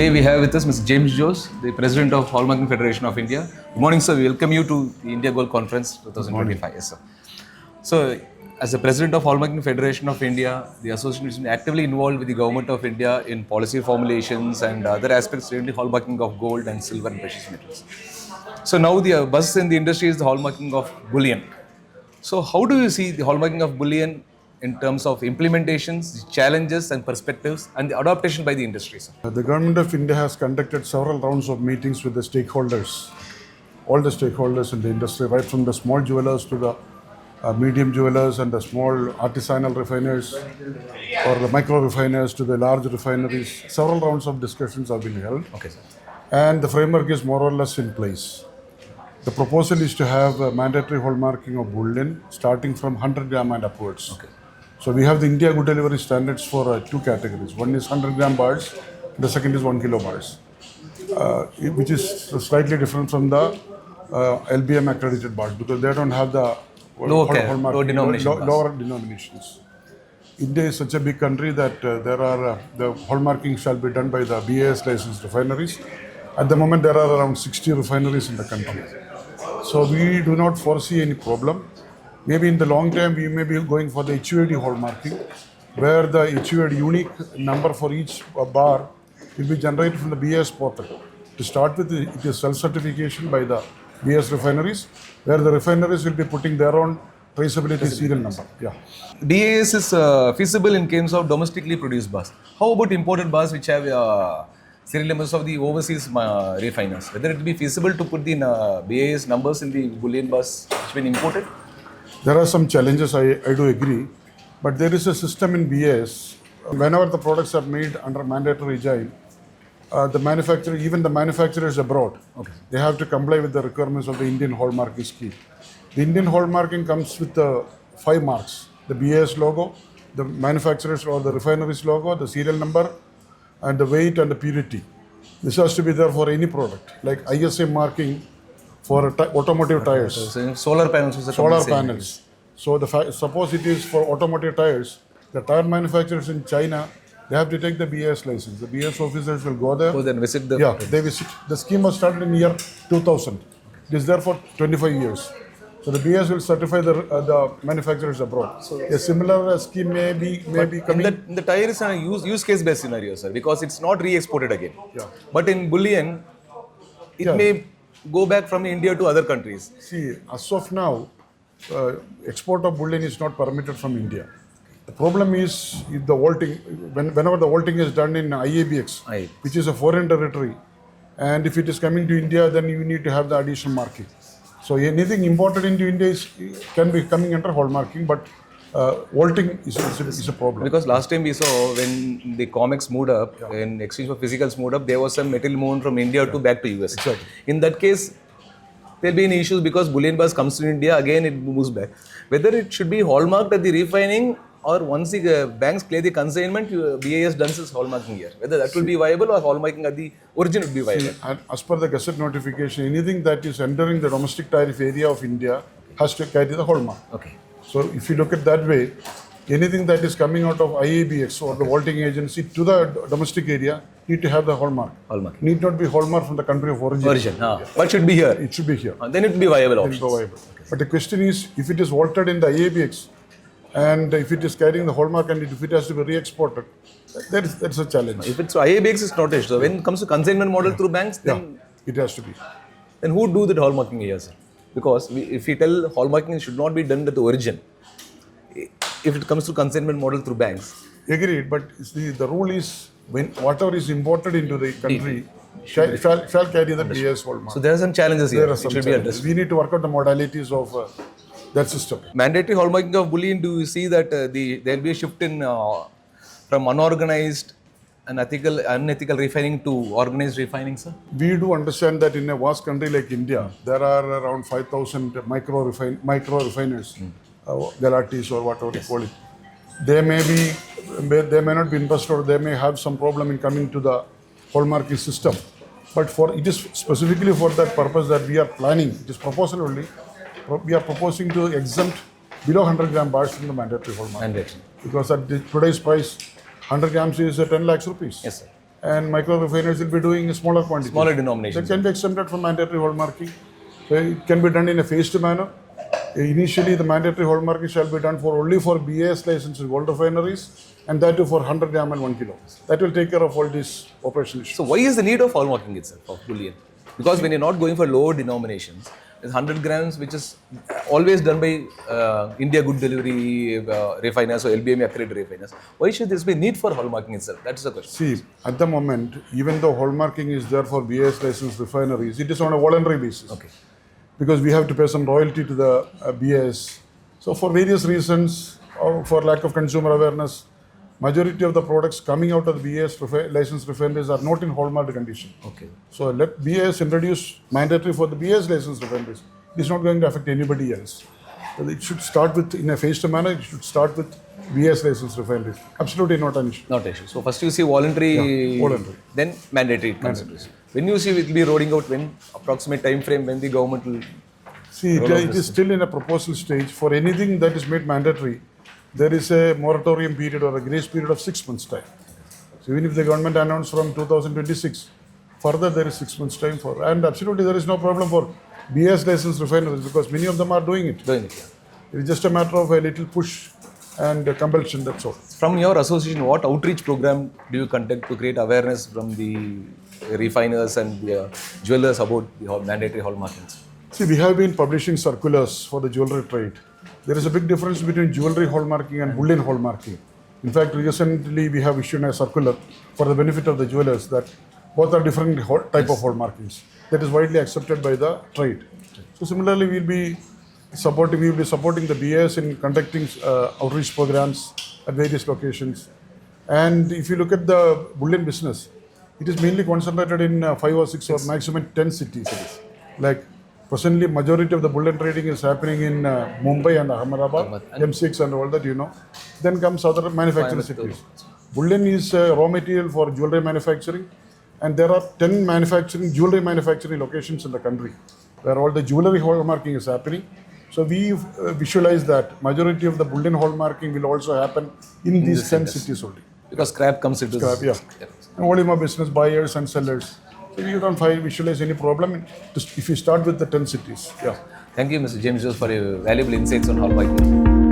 Today we have with us Mr. James Jose, the President of Hallmarking Federation of India. Good morning, sir. We welcome you to the India Gold Conference 2025. Yes, sir. So, as the President of Hallmarking Federation of India, the association is actively involved with the Government of India in policy formulations and other aspects related to hallmarking of gold and silver and precious metals. So now the buzz in the industry is the hallmarking of bullion. So how do you see the hallmarking of bullion in terms of implementations, the challenges and perspectives and the adaptation by the industry, sir? The Government of India has conducted several rounds of meetings with the stakeholders, all the stakeholders in the industry, right from the small jewelers to the medium jewelers and the small artisanal refiners or the micro refiners to the large refineries. Several rounds of discussions have been held. Okay, sir. And the framework is more or less in place. The proposal is to have a mandatory hallmarking of bullion starting from 100 gram and upwards. Okay. So we have the India Good Delivery Standards for two categories. One is 100 gram bars, the second is 1 kilo bars, which is slightly different from the LBM accredited bars because they don't have the lower denominations. India is such a big country that the hallmarking shall be done by the BAS licensed refineries. At the moment, there are around 60 refineries in the country. So we do not foresee any problem. Maybe in the long term, we may be going for the HUID hallmarking, where the HUID unique number for each bar will be generated from the BAS portal. To start with, it is self-certification by the BAS refineries, where the refineries will be putting their own traceability serial number. Yeah. BAS is feasible in case of domestically produced bars. How about imported bars which have serial numbers of the overseas refiners? Whether it will be feasible to put the BAS numbers in the bullion bars which have been imported? There are some challenges, I do agree, but there is a system in BAS. Whenever the products are made under mandatory regime, even the manufacturers abroad, they have to comply with the requirements of the Indian hallmarking scheme. The Indian hallmarking comes with 5 marks: the BAS logo, the manufacturer's or the refinery's logo, the serial number, and the weight and the purity. This has to be there for any product, like ISA marking for automotive tires. So solar panels. So suppose it is for automotive tires, the tire manufacturers in China, they have to take the BAS license. The BAS officers will go there. So then visit the... Yeah, they visit. The scheme was started in year 2000. It is there for 25 years. So the BAS will certify the manufacturers abroad. So a similar scheme may be coming. In the tire is a use case based scenario, sir, because it's not re-exported again. Yeah. But in bullion, it may go back from India to other countries. See, as of now, export of bullion is not permitted from India. The problem is if the vaulting, whenever the vaulting is done in IABX, which is a foreign territory, and if it is coming to India, then you need to have the additional marking. So anything imported into India can be coming under hallmarking, but vaulting is a problem. Because last time we saw when the COMEX moved up, when exchange for physicals moved up, there was some metal movement from India to back to US. Exactly. In that case, there will be any issues because bullion bars comes to India, again it moves back. Whether it should be hallmarked at the refining or once the banks clear the consignment, BAS does its hallmarking here. Whether that will be viable or hallmarking at the origin would be viable. And as per the Gazette notification, anything that is entering the domestic tariff area of India has to carry the hallmark. Okay. So if you look at that way, anything that is coming out of IABX or the vaulting agency to the domestic area need to have the hallmark. Need not be hallmark from the country of origin. But should be here. It should be here. Then it will be viable options. Okay. But the question is, if it is vaulted in the IABX and if it is carrying the hallmark and if it has to be re-exported, that's a challenge. If it's IABX, it's not so when it comes to consignment model through banks, then it has to be. Then who do that hallmarking here, sir? Because if we tell hallmarking should not be done at the origin, if it comes to consignment model through banks. Agreed, but the rule is when whatever is imported into the country shall carry the BAS hallmark. So there are some challenges here. There are some challenges. We need to work out the modalities of that system. Mandatory hallmarking of bullion, do you see that there will be a shift in from unorganized and unethical refining to organized refining, sir? We do understand that in a vast country like India, there are around 5,000 micro refiners, Galatis or whatever you call it. They may not be invested or they may have some problem in coming to the hallmarking system. But it is specifically for that purpose that we are planning. It is proposal only. We are proposing to exempt below 100 gram bars from the mandatory hallmark. Because at today's price, 100 grams is 10 lakhs rupees. Yes, sir. and micro refiners will be doing smaller quantities. Smaller That denominations. can be exempted from mandatory hallmarking. So it can be done in a phased manner. Initially, the mandatory hallmarking shall be done for only for BAS licensed gold refineries, and that too for 100 gram and 1 kilo. That will take care of all these operational issues. So why is the need of hallmarking itself of bullion? Because when you're not going for lower denominations, it's 100 grams, which is always done by India Good Delivery refiners or LBMA accredited refiners. Why should this be need for hallmarking itself? That is the question. See, at the moment, even though hallmarking is there for BAS licensed refineries, it is on a voluntary basis. Okay. Because we have to pay some royalty to the BAS. So for various reasons, or for lack of consumer awareness, majority of the products coming out of the BAS licensed refineries are not in hallmarked condition. Okay. So let BAS introduce mandatory for the BAS licensed refineries. It's not going to affect anybody else. So it should start with, in a phased manner, it should start with BAS licensed refineries. Absolutely not an issue. Not issue. So first you see voluntary, voluntary. then mandatory it comes into issue. When you see it will be rolling out, when approximate time frame when the government will. See, it is still in a proposal stage. For anything that is made mandatory, there is a moratorium period or a grace period of 6 months' time. So even if the government announced from 2026, further there is 6 months' time for, and absolutely there is no problem for BS licensed refineries because many of them are doing it. Doing it, yeah. It is just a matter of a little push and compulsion, that's all. From your association, what outreach program do you conduct to create awareness from the refiners and the jewelers about the mandatory hallmarkings? See, we have been publishing circulars for the jewelry trade. There is a big difference between jewelry hallmarking and bullion hallmarking. In fact, recently we have issued a circular for the benefit of the jewelers that both are different type of hallmarkings. That is widely accepted by the trade. So similarly, we will be supporting the BAS in conducting outreach programs at various locations. And if you look at the bullion business, it is mainly concentrated in 5 or 6 or maximum 10 cities. Like presently, majority of the bullion trading is happening in Mumbai and Ahmedabad, M6 and all that, you know. Then comes other manufacturing cities. Bullion is raw material for jewelry manufacturing, and there are 10 jewelry manufacturing locations in the country where all the jewelry hallmarking is happening. So we visualize that majority of the bullion hallmarking will also happen in these 10 cities only. Because scrap comes into Scrap, yeah. And volume of business, buyers and sellers. So you don't visualize any problem if you start with the 10 cities. Yeah. Thank you, Mr. James Jose, for your valuable insights on hallmarking.